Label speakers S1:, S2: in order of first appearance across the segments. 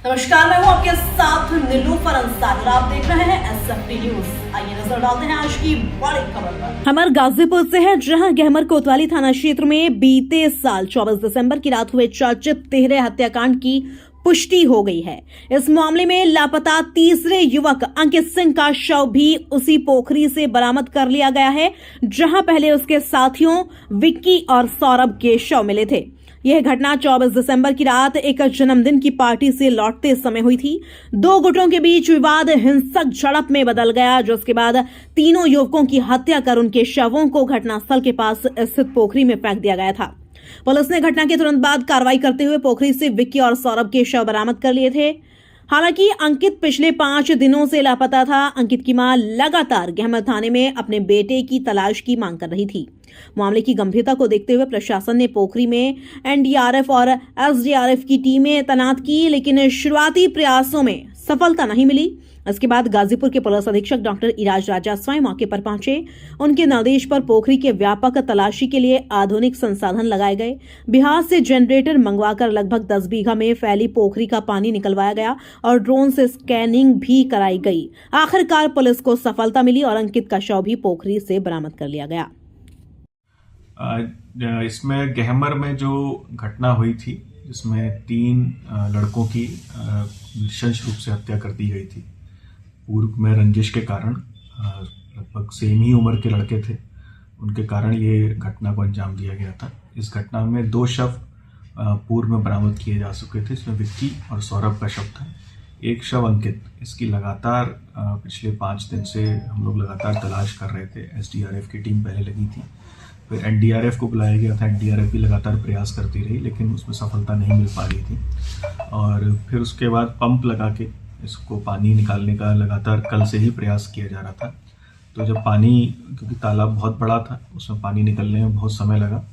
S1: नमस्कार, मैं हूं आपके साथ नीलूफर अंसारी और आप देख रहे हैं एसएफटी न्यूज। आइए नजर डालते हैं आज की बड़ी खबर पर। खबर गाजीपुर से है, जहां गहमर कोतवाली थाना क्षेत्र में बीते साल 24 दिसंबर की रात हुए चर्चित तिहरे हत्याकांड की पुष्टि हो गई है। इस मामले में लापता तीसरे युवक अंकित सिंह का शव भी उसी पोखरी से बरामद कर लिया गया है, जहां पहले उसके साथियों विक्की और सौरभ के शव मिले थे। यह घटना 24 दिसंबर की रात एक जन्मदिन की पार्टी से लौटते समय हुई थी। दो गुटों के बीच विवाद हिंसक झड़प में बदल गया, जिसके बाद तीनों युवकों की हत्या कर उनके शवों को घटनास्थल के पास स्थित पोखरी में फेंक दिया गया था। पुलिस ने घटना के तुरंत बाद कार्रवाई करते हुए पोखरी से विक्की और सौरभ के शव बरामद कर लिए थे। हालांकि अंकित पिछले 5 दिनों से लापता था। अंकित की मां लगातार गहमर थाने में अपने बेटे की तलाश की मांग कर रही थी। मामले की गंभीरता को देखते हुए प्रशासन ने पोखरी में एनडीआरएफ और एसडीआरएफ की टीमें तैनात की, लेकिन शुरुआती प्रयासों में सफलता नहीं मिली। इसके बाद गाजीपुर के पुलिस अधीक्षक डॉक्टर इराज राजा स्वयं मौके पर पहुंचे। उनके निर्देश पर पोखरी के व्यापक तलाशी के लिए आधुनिक संसाधन लगाए गए। बिहार से जनरेटर मंगवाकर लगभग 10 बीघा में फैली पोखरी का पानी निकलवाया गया और ड्रोन से स्कैनिंग भी कराई गई। आखिरकार पुलिस को सफलता मिली और अंकित का शव भी पोखरी से बरामद कर लिया गया।
S2: इसमें गहमर में जो घटना हुई थी, जिसमें 3 लड़कों की नृशंस रूप से हत्या कर दी गई थी पूर्व में रंजिश के कारण। लगभग सेम ही उम्र के लड़के थे, उनके कारण ये घटना को अंजाम दिया गया था। इस घटना में 2 शव पूर्व में बरामद किए जा चुके थे। इसमें विक्की और सौरभ का शव था। एक शव अंकित। इसकी लगातार पिछले 5 दिन से हम लोग लगातार तलाश कर रहे थे। एसडीआरएफ की टीम पहले लगी थी, फिर एनडीआरएफ को बुलाया गया था। एनडीआरएफ भी लगातार प्रयास करती रही, लेकिन उसमें सफलता नहीं मिल पा रही थी। और फिर उसके बाद पंप लगा के इसको पानी निकालने का लगातार कल से ही प्रयास किया जा रहा था। तो जब पानी, क्योंकि तालाब बहुत बड़ा था, उसमें पानी निकलने में बहुत समय लगा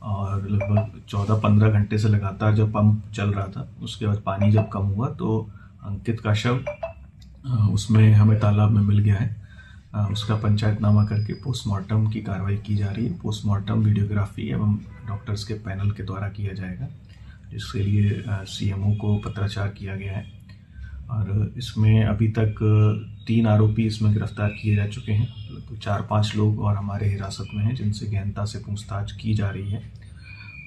S2: और लगभग 14-15 घंटे से लगातार जब पंप चल रहा था, उसके बाद पानी जब कम हुआ तो अंकित का शव उसमें हमें तालाब में मिल गया है। उसका पंचायतनामा करके पोस्टमार्टम की कार्रवाई की जा रही है। पोस्टमार्टम वीडियोग्राफी एवं डॉक्टर्स के पैनल के द्वारा किया जाएगा, जिसके लिए सीएमओ को पत्राचार किया गया है। और इसमें अभी तक 3 आरोपी इसमें गिरफ्तार किए जा चुके हैं। 4-5 लोग और हमारे हिरासत में हैं, जिनसे गहनता से पूछताछ की जा रही है।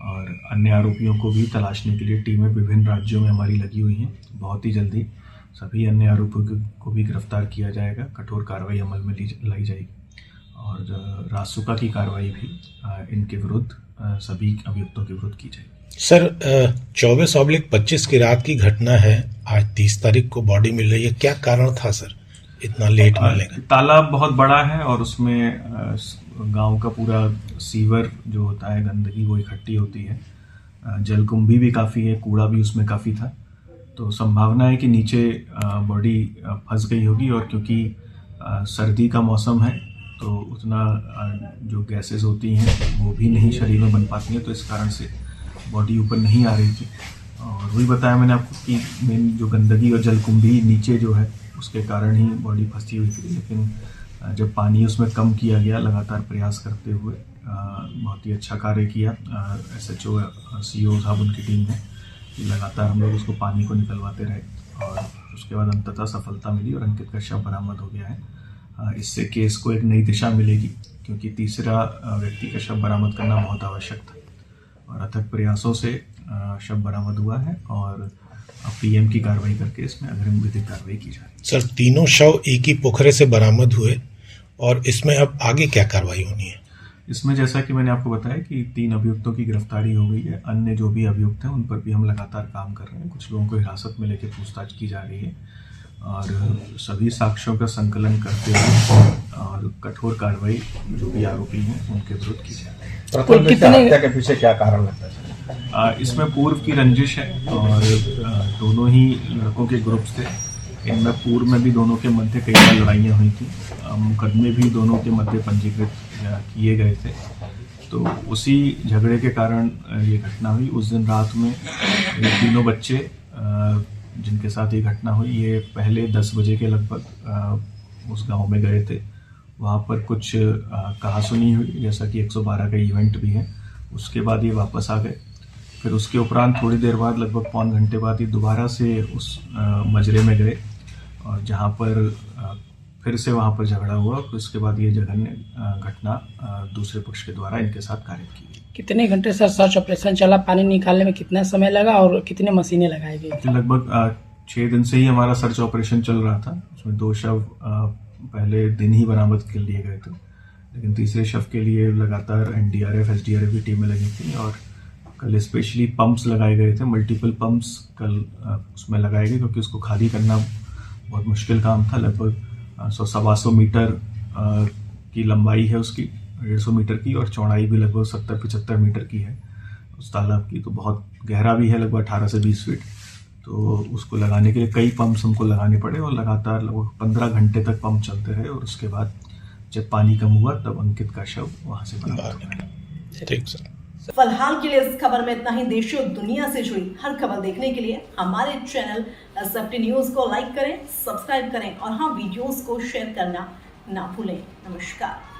S2: और अन्य आरोपियों को भी तलाशने के लिए टीमें विभिन्न राज्यों में हमारी लगी हुई हैं। बहुत ही जल्दी सभी अन्य आरोपियों को भी गिरफ्तार किया जाएगा, कठोर कार्रवाई अमल में लाई जाएगी और रासुका की कार्रवाई भी इनके विरुद्ध सभी अभियुक्तों के विरुद्ध की जाएगी।
S3: सर, 24/25 की रात की घटना है। आज 30 तारीख को बॉडी मिल रही है। क्या कारण था सर इतना लेट मिलने का?
S2: तालाब बहुत बड़ा है और उसमें गांव का पूरा सीवर जो होता है, गंदगी वो इकट्ठी होती है। जलकुंभी भी काफ़ी है, कूड़ा भी उसमें काफ़ी था। तो संभावना है कि नीचे बॉडी फंस गई होगी। और क्योंकि सर्दी का मौसम है तो उतना जो गैसेस होती हैं वो भी नहीं शरीर में बन पाती हैं, तो इस कारण से बॉडी ऊपर नहीं आ रही थी। और वही बताया मैंने आपको कि मेन जो गंदगी और जलकुंभी नीचे जो है, उसके कारण ही बॉडी फंसी हुई थी। लेकिन जब पानी उसमें कम किया गया, लगातार प्रयास करते हुए बहुत ही अच्छा कार्य किया एसएचओ सीओ साहब, उनकी टीम ने। लगातार हम लोग उसको पानी को निकलवाते रहे और उसके बाद अंततः सफलता मिली और अंकित का शव बरामद हो गया है। इससे केस को एक नई दिशा मिलेगी, क्योंकि तीसरा व्यक्ति का शव बरामद करना बहुत आवश्यक था और अथक प्रयासों से शव बरामद हुआ है और पीएम की कार्रवाई करके इसमें अग्रिम विधिक कार्रवाई की जा रही है।
S3: सर, तीनों शव एक ही पोखरे से बरामद हुए और इसमें अब आगे क्या कार्रवाई होनी है?
S2: इसमें जैसा कि मैंने आपको बताया कि 3 अभियुक्तों की गिरफ्तारी हो गई है। अन्य जो भी अभियुक्त हैं उन पर भी हम लगातार काम कर रहे हैं। कुछ लोगों को हिरासत में लेकर पूछताछ की जा रही है और सभी साक्ष्यों का संकलन करते हुए और कठोर कार्रवाई जो भी आरोपी हैं उनके विरुद्ध की जा रही है।
S4: हत्या के पीछे क्या कारण लगता है?
S2: इसमें पूर्व की रंजिश है और दोनों ही लड़कों के ग्रुप्स थे। इनमें पूर्व में भी दोनों के मध्य कई बार लड़ाइयाँ हुई थी। मुकदमे भी दोनों के मध्य पंजीकृत किए गए थे। तो उसी झगड़े के कारण ये घटना हुई। उस दिन रात में ये तीनों बच्चे जिनके साथ ये घटना हुई, ये पहले 10 बजे के लगभग उस गांव में गए थे। वहाँ पर कुछ कहासुनी हुई, जैसा कि 112 का इवेंट भी है। उसके बाद ये वापस आ गए। फिर उसके उपरांत थोड़ी देर बाद लगभग पौन घंटे बाद ये दोबारा से उस मजरे में गए और जहाँ पर फिर से वहाँ पर झगड़ा हुआ। फिर उसके बाद ये जघन्य घटना दूसरे पक्ष के द्वारा इनके साथ कारित की गई।
S5: कितने घंटे सर सर्च ऑपरेशन चला, पानी निकालने में कितना समय लगा और कितने मशीनें लगाई गई?
S2: लगभग 6 दिन से ही हमारा सर्च ऑपरेशन चल रहा था। उसमें 2 शव पहले दिन ही बरामद कर लिए गए थे, लेकिन तीसरे शव के लिए लगातार एनडीआरएफ एसडीआरएफ की टीमें लगी थी और कल स्पेशली पंप्स लगाए गए थे। मल्टीपल पंप्स कल उसमें लगाए गए क्योंकि उसको खाली करना बहुत मुश्किल काम था। लगभग 100-125 मीटर की लंबाई है उसकी, 150 मीटर की, और चौड़ाई भी लगभग 70-75 मीटर की है उस तालाब की। तो बहुत गहरा भी है, लगभग 18 से 20 फीट। तो उसको लगाने के लिए कई पंप्स हमको लगाने पड़े और लगातार लगभग 15 घंटे तक पंप चलते रहे और उसके बाद जब पानी कम हुआ तब अंकित का शव वहां से बरामद हुआ।
S3: ठीक सर।
S1: फिलहाल के लिए इस खबर में इतना ही। देश और दुनिया से जुड़ी हर खबर देखने के लिए हमारे चैनल SFT न्यूज को लाइक करें, सब्सक्राइब करें और हाँ, वीडियोस को शेयर करना ना भूलें। नमस्कार।